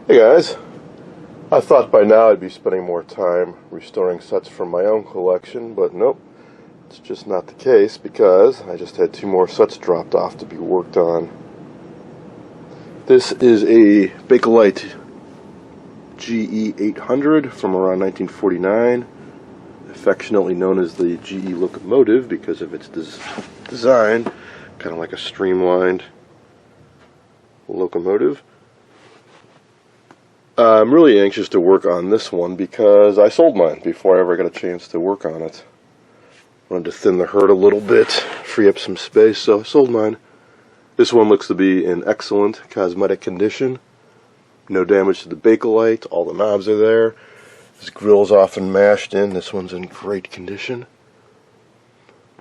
Hey guys, I thought by now I'd be spending more time restoring sets from my own collection, but nope, it's just not the case because I just had 2 more sets dropped off to be worked on. This is a Bakelite GE800 from around 1949, affectionately known as the GE locomotive because of its design, kind of like a streamlined locomotive. I'm really anxious to work on this one because I sold mine before I ever got a chance to work on it. Wanted to thin the herd a little bit, free up some space, so I sold mine. This one looks to be in excellent cosmetic condition. No damage to the Bakelite, all the knobs are there. This grill's often mashed in, this one's in great condition.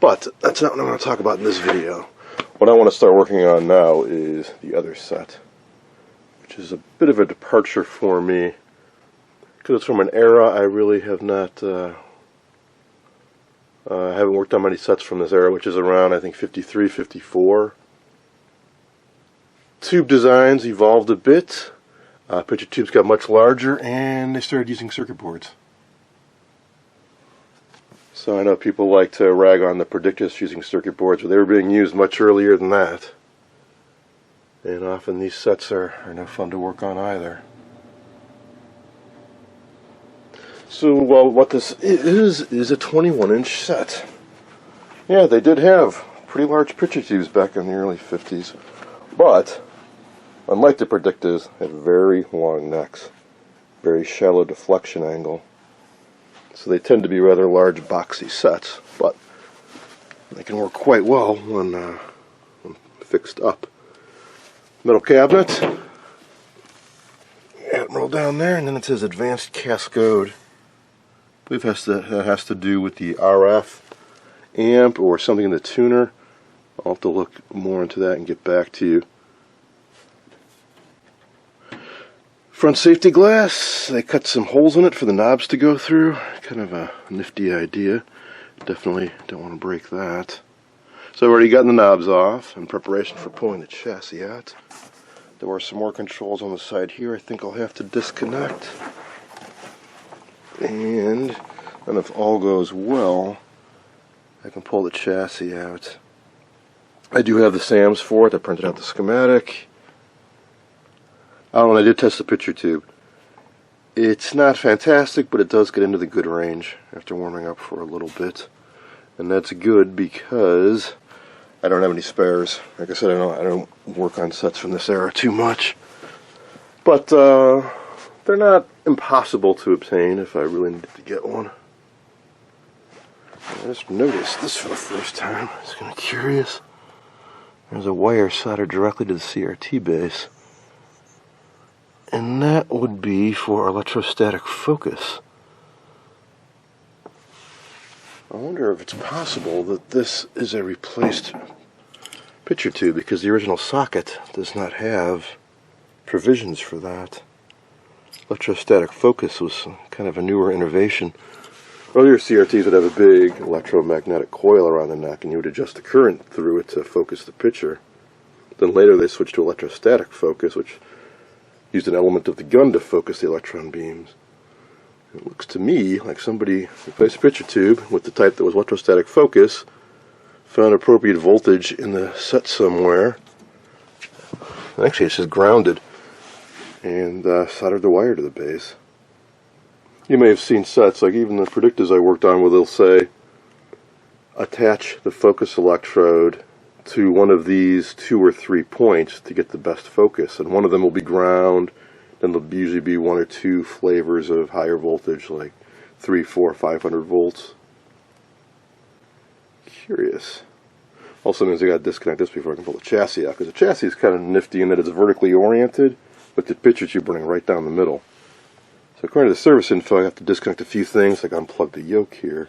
But that's not what I'm going to talk about in this video. What I want to start working on now is the other set, which is a bit of a departure for me because it's from an era I really have not haven't worked on many sets from this era, which is around I think 53, 54. Tube designs evolved a bit. Picture tubes got much larger and they started using circuit boards. So I know people like to rag on the Predictus using circuit boards, but they were being used much earlier than that. And often these sets are no fun to work on either. So, well, what this is a 21-inch set. Yeah, they did have pretty large picture tubes back in the early 50s. But, unlike the Predictus, they had very long necks. Very shallow deflection angle. So they tend to be rather large, boxy sets. But they can work quite well when fixed up. Metal cabinet, Admiral down there, and then it says Advanced Cascode. I believe that has to do with the RF amp or something in the tuner. I'll have to look more into that and get back to you. Front safety glass, they cut some holes in it for the knobs to go through. Kind of a nifty idea. Definitely don't want to break that. So I've already gotten the knobs off in preparation for pulling the chassis out. There were some more controls on the side here I think I'll have to disconnect. And then if all goes well, I can pull the chassis out. I do have the SAMs for it. I printed out the schematic. I did test the picture tube. It's not fantastic, but it does get into the good range after warming up for a little bit. And that's good because I don't have any spares. Like I said, I don't work on sets from this era too much. But they're not impossible to obtain if I really needed to get one. I just noticed this for the first time. I was kind of curious. There's a wire soldered directly to the CRT base. And that would be for electrostatic focus. I wonder if it's possible that this is a replaced picture tube because the original socket does not have provisions for that. Electrostatic focus was kind of a newer innovation. Earlier CRTs would have a big electromagnetic coil around the neck and you would adjust the current through it to focus the picture. Then later they switched to electrostatic focus, which used an element of the gun to focus the electron beams. It looks to me like somebody replaced a picture tube with the type that was electrostatic focus, found appropriate voltage in the set somewhere. Actually, it's just grounded, and soldered the wire to the base. You may have seen sets, like even the Predictus I worked on, where they'll say, attach the focus electrode to one of these 2 or 3 points to get the best focus, and one of them will be ground. Then there'll usually be 1 or 2 flavors of higher voltage, like 3, 4, 500 volts. Curious. Also means I got to disconnect this before I can pull the chassis out, because the chassis is kind of nifty in that it's vertically oriented, with the picture tube running right down the middle. So according to the service info, I have to disconnect a few things, like unplug the yoke here,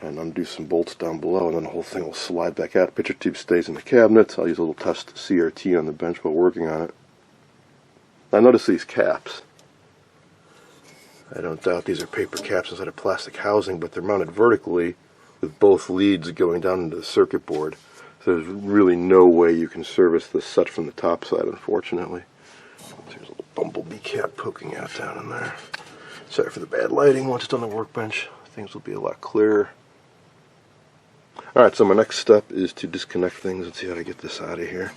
and undo some bolts down below, and then the whole thing will slide back out. Picture tube stays in the cabinet. I'll use a little test CRT on the bench while working on it. I notice these caps. I don't doubt these are paper caps instead of plastic housing, but they're mounted vertically with both leads going down into the circuit board. So there's really no way you can service this set from the top side, unfortunately. There's a little bumblebee cap poking out down in there. Sorry for the bad lighting. Once it's on the workbench, things will be a lot clearer. Alright, so my next step is to disconnect things and see how to get this out of here.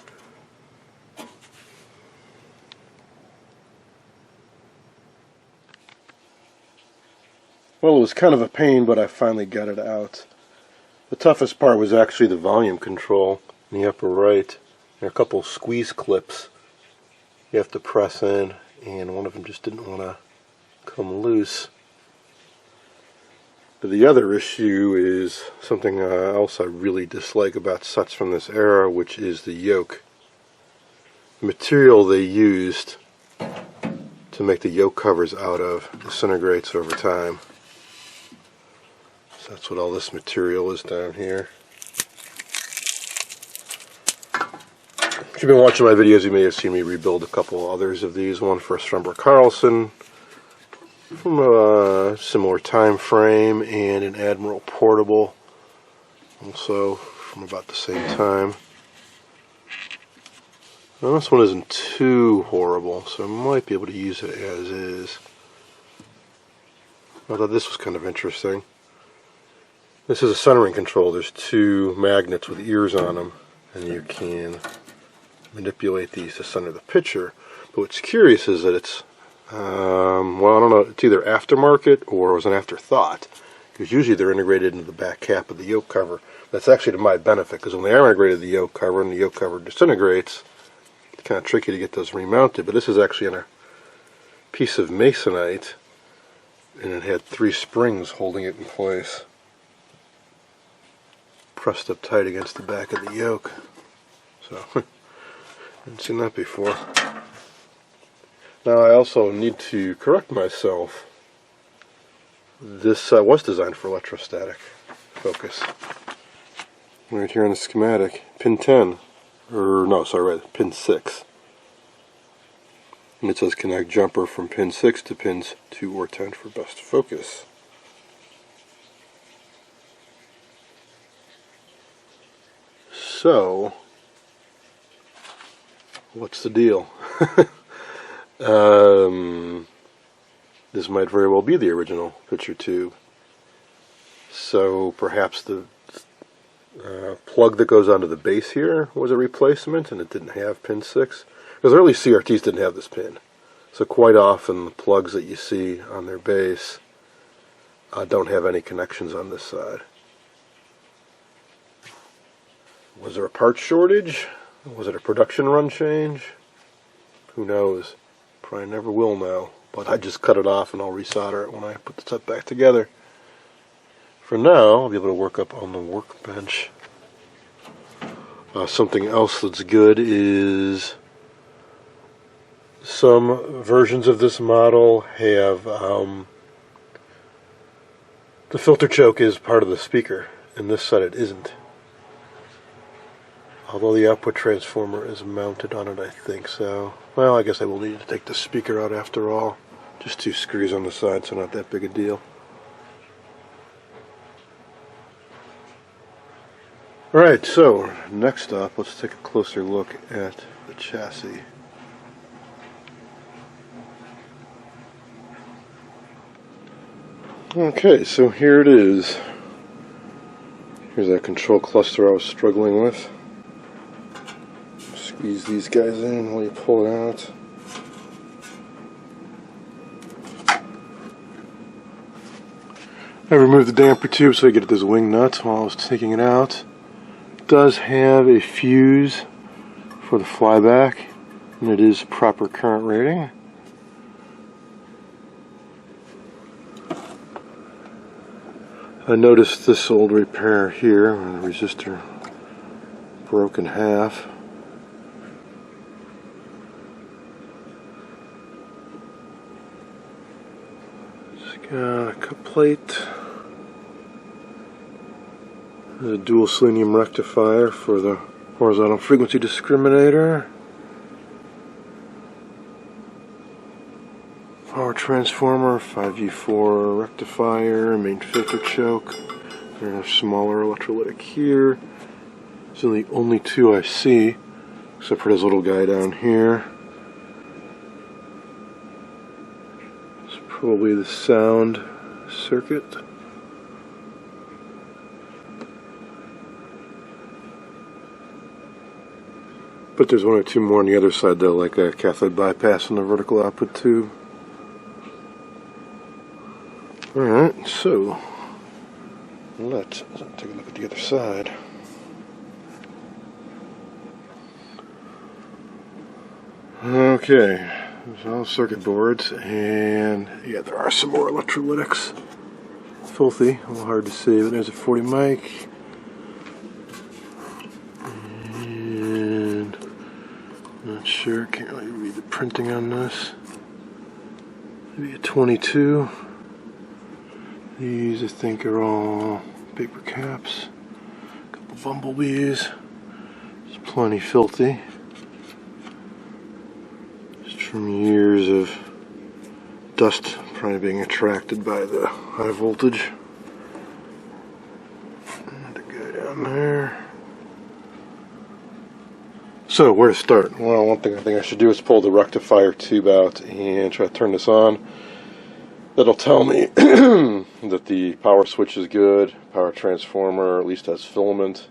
Well, it was kind of a pain, but I finally got it out. The toughest part was actually the volume control in the upper right. There are a couple squeeze clips you have to press in, and one of them just didn't want to come loose. But the other issue is something else I really dislike about sets from this era, which is the yoke. The material they used to make the yoke covers out of disintegrates over time. So that's what all this material is down here. If you've been watching my videos, you may have seen me rebuild a couple others of these. One for a Strumber Carlson from a similar time frame, and an Admiral Portable, also from about the same time. Now this one isn't too horrible, so I might be able to use it as is. I thought this was kind of interesting. This is a centering control. There's two magnets with ears on them, and you can manipulate these to center the picture. But what's curious is that it's well, I don't know, it's either aftermarket or it was an afterthought, because usually they're integrated into the back cap of the yoke cover. That's actually to my benefit, because when they are integrated to the yoke cover and the yoke cover disintegrates, it's kind of tricky to get those remounted. But this is actually in a piece of masonite, and it had 3 springs holding it in place, pressed up tight against the back of the yoke. So, I haven't seen that before. Now I also need to correct myself. This was designed for electrostatic focus. Right here on the schematic, pin 10, or no, sorry, right, pin 6. And it says connect jumper from pin 6 to pins 2 or 10 for best focus. So, what's the deal? This might very well be the original picture tube. So perhaps the plug that goes onto the base here was a replacement and it didn't have pin 6. Because early CRTs didn't have this pin. So quite often the plugs that you see on their base don't have any connections on this side. Was there a parts shortage? Was it a production run change? Who knows? Probably never will know. But I just cut it off and I'll resolder it when I put the set back together. For now, I'll be able to work up on the workbench. Something else that's good is some versions of this model have the filter choke is part of the speaker. In this set it isn't. Although the output transformer is mounted on it, I think so. Well, I guess I will need to take the speaker out after all. Just 2 screws on the side, so not that big a deal. Alright, so next up, let's take a closer look at the chassis. Okay, so here it is. Here's that control cluster I was struggling with. Squeeze these guys in while you pull it out. I removed the damper tube so I get at this wing nut while I was taking it out. It does have a fuse for the flyback, and it is proper current rating. I noticed this old repair here, the resistor broke in half. Got a cup plate, a dual selenium rectifier for the horizontal frequency discriminator, power transformer, 5V4 rectifier, main filter choke, and a smaller electrolytic here. These are the only 2 I see, except for this little guy down here. probably the sound circuit. But there's one or two more on the other side though, like a cathode bypass on the vertical output tube. Alright, so let's take a look at the other side. Okay, there's all circuit boards, and yeah, there are some more electrolytics. Filthy, a little hard to see, but there's a 40 mic. And not sure, can't really read the printing on this. Maybe a 22. These I think are all paper caps. A couple bumblebees. It's plenty filthy. Just from years of dust probably being attracted by the high voltage. And the guy down there. So where to start? Well, one thing I think I should do is pull the rectifier tube out and try to turn this on. That'll tell me that the power switch is good, power transformer at least has filament,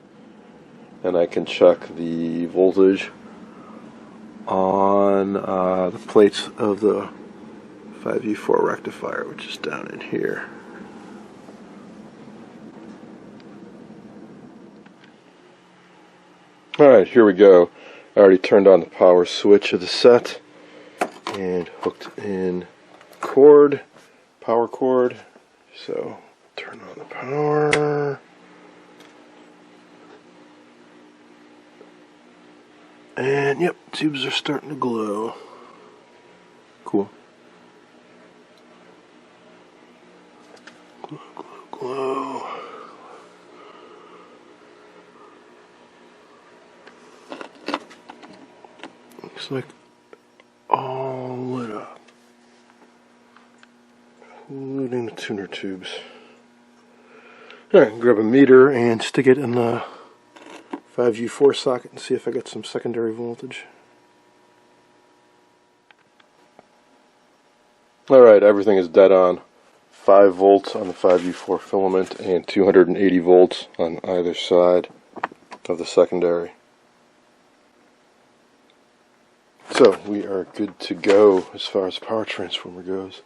and I can check the voltage on the plates of the 5U4 rectifier, which is down in here. Alright, here we go. I already turned on the power switch of the set and hooked in power cord. So turn on the power. And yep, tubes are starting to glow. Cool. Glow, glow, glow. Looks like all lit up, including the tuner tubes. Alright, grab a meter and stick it in the 5U4 socket and see if I get some secondary voltage. Alright, everything is dead on. 5 volts on the 5U4 filament and 280 volts on either side of the secondary. So we are good to go as far as the power transformer goes.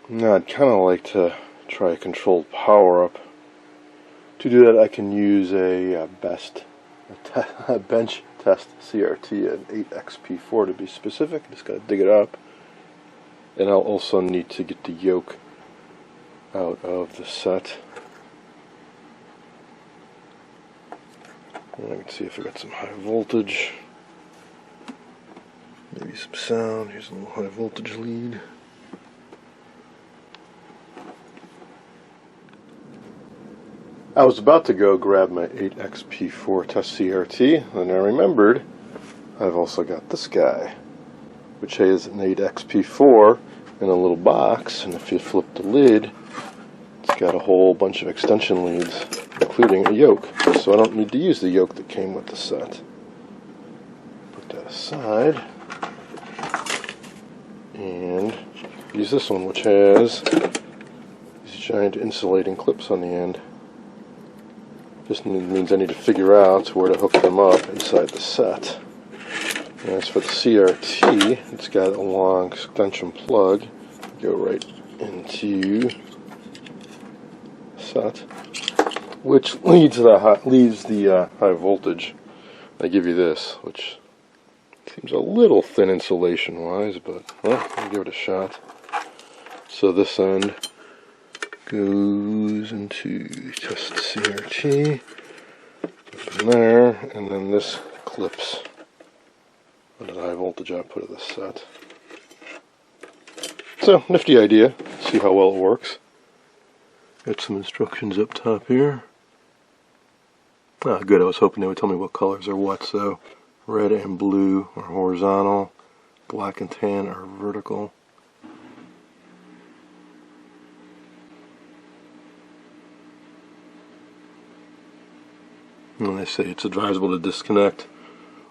Now I'd kind of like to try a controlled power up. To do that I can use a bench test CRT at 8XP4 to be specific. Just gotta dig it up. And I'll also need to get the yoke out of the set. And I can see if I got some high voltage, maybe some sound. Here's a little high voltage lead. I was about to go grab my 8XP4 test CRT, and I remembered I've also got this guy, which has an 8XP4 in a little box, and if you flip the lid, it's got a whole bunch of extension leads, including a yoke, so I don't need to use the yoke that came with the set. Put that aside and use this one, which has these giant insulating clips on the end. Just means I need to figure out where to hook them up inside the set. And as for the CRT, it's got a long extension plug. Go right into set, which leads the high voltage. I give you this, which seems a little thin insulation wise, but well, I'll give it a shot. So this end goes into test CRT, up in there, and then this clips onto the high voltage output of this set. So, nifty idea. See how well it works. Got some instructions up top here. Ah, good. I was hoping they would tell me what colors are what. So, red and blue are horizontal, black and tan are vertical. And they say it's advisable to disconnect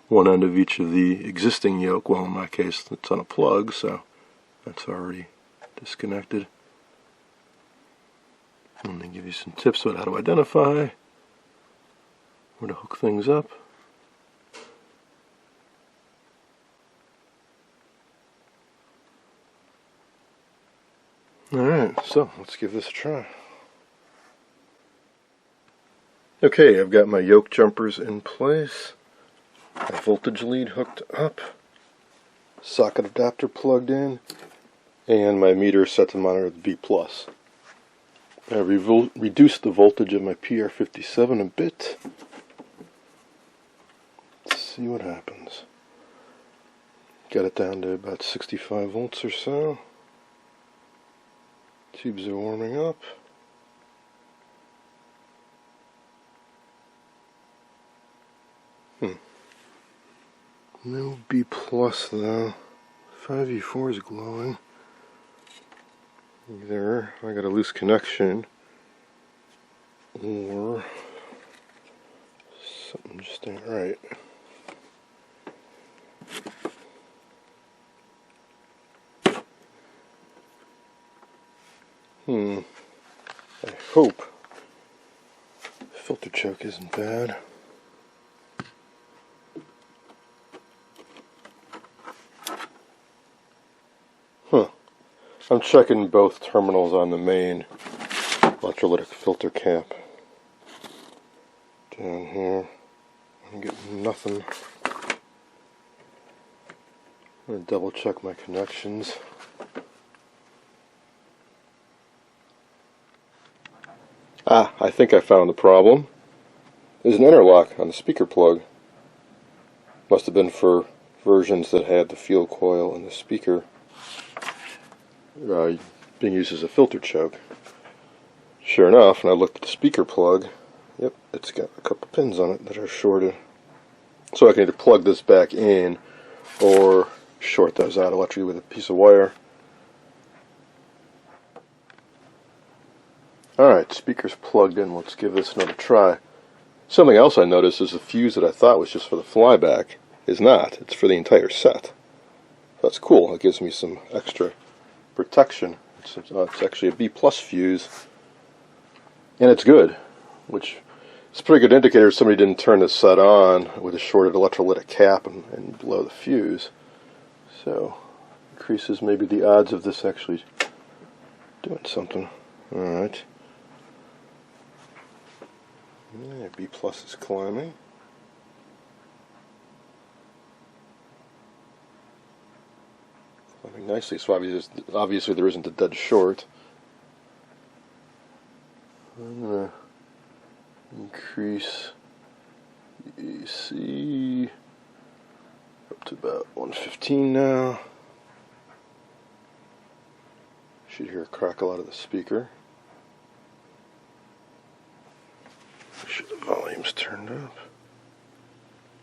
one end of each of the existing yoke. Well, in my case, it's on a plug, so that's already disconnected. And they give you some tips about how to identify, where to hook things up. Alright, so let's give this a try. Okay, I've got my yoke jumpers in place, my voltage lead hooked up, socket adapter plugged in, and my meter set to monitor the B+. I reduced the voltage of my PR57 a bit. Let's see what happens. Got it down to about 65 volts or so. Tubes are warming up. No B+ though. 5E4 is glowing. Either I got a loose connection or something just ain't right. I hope the filter choke isn't bad. I'm checking both terminals on the main electrolytic filter cap. Down here, I'm getting nothing. I'm going to double check my connections. I think I found the problem. There's an interlock on the speaker plug. Must have been for versions that had the field coil and the speaker being used as a filter choke. Sure enough, when I looked at the speaker plug, yep, it's got a couple pins on it that are shorted. So I can either plug this back in or short those out electrically with a piece of wire. Alright, speaker's plugged in. Let's give this another try. Something else I noticed is the fuse that I thought was just for the flyback is not. It's for the entire set. That's cool. It gives me some extra protection. It's actually a B+ fuse, and it's good, which is a pretty good indicator if somebody didn't turn the set on with a shorted electrolytic cap and blow the fuse. So increases maybe the odds of this actually doing something. Alright. Yeah, B+ is climbing. Climbing nicely, so obviously there isn't a dead short. I'm going to increase the AC up to about 115 now. Should hear a crackle out of the speaker. Make sure the volume's turned up.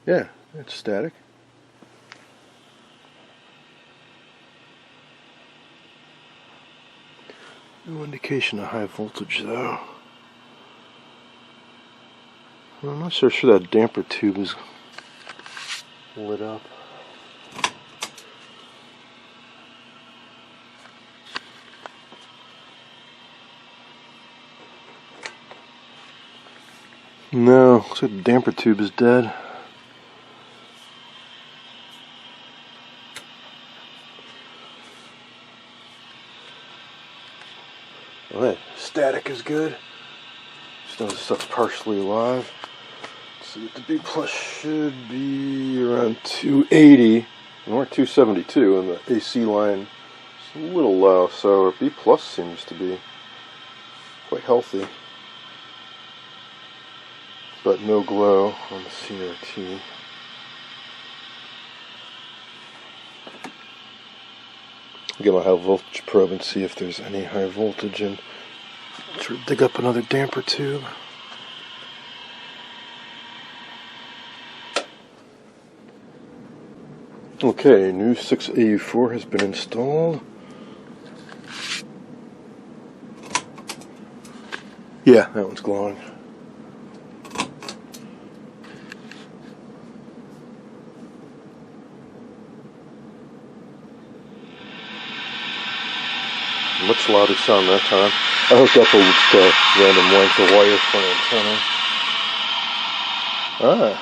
Yeah, it's static. No indication of high voltage though. I'm not so sure that damper tube is lit up. No, looks like the damper tube is dead. Alright, static is good. Just know this stuff's partially alive. Let's see what the B+ should be around 280. And we're at 272, and the AC line is a little low, so our B+ seems to be quite healthy. But no glow on the CRT. I'll get my high voltage probe and see if there's any high voltage, and try to dig up another damper tube. Okay, new 6AU4 has been installed. Yeah, that one's glowing. Much louder sound that time. I hooked up a random length of wire for an antenna.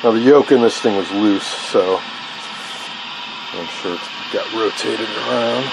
Now the yoke in this thing was loose, so I'm sure it got rotated around.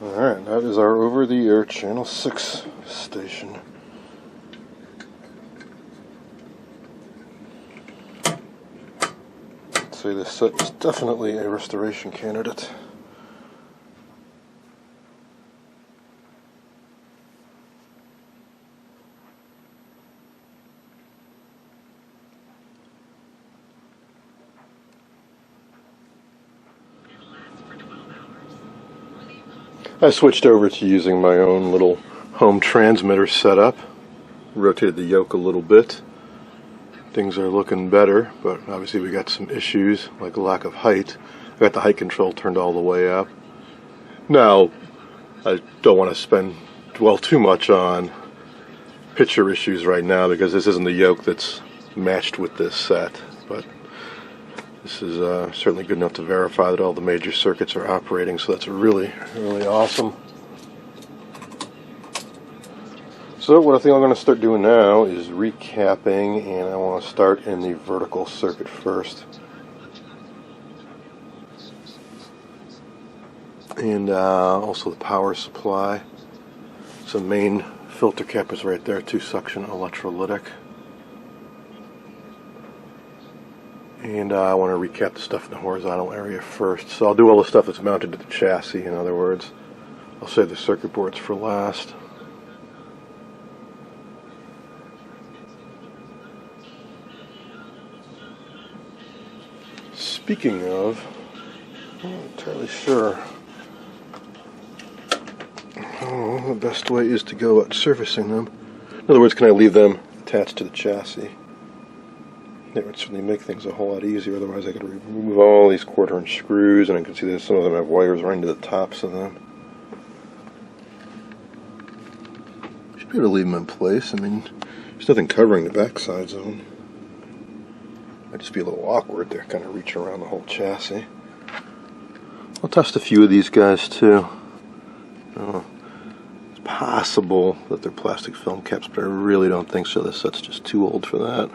Alright, that is our over-the-air Channel 6 station. I'd say this set is definitely a restoration candidate. I switched over to using my own little home transmitter setup. Rotated the yoke a little bit. Things are looking better, but obviously we got some issues like a lack of height. I got the height control turned all the way up. Now, I don't want to dwell too much on picture issues right now because this isn't the yoke that's matched with this set, but this is certainly good enough to verify that all the major circuits are operating, so that's really, really awesome. So what I think I'm going to start doing now is recapping, and I want to start in the vertical circuit first. And also the power supply. So main filter cap is right there, 2-suction electrolytic. And I want to recap the stuff in the horizontal area first. So I'll do all the stuff that's mounted to the chassis, in other words. I'll save the circuit boards for last. Speaking of, I'm not entirely sure how the best way is to go about surfacing them. In other words, can I leave them attached to the chassis? That would certainly make things a whole lot easier. Otherwise, I could remove all these 1/4-inch screws, and I can see that some of them have wires running to the tops of them. Should be able to leave them in place. I mean, there's nothing covering the back sides of them. Might just be a little awkward to kind of reach around the whole chassis. I'll test a few of these guys too. It's possible that they're plastic film caps, but I really don't think so. This set's just too old for that.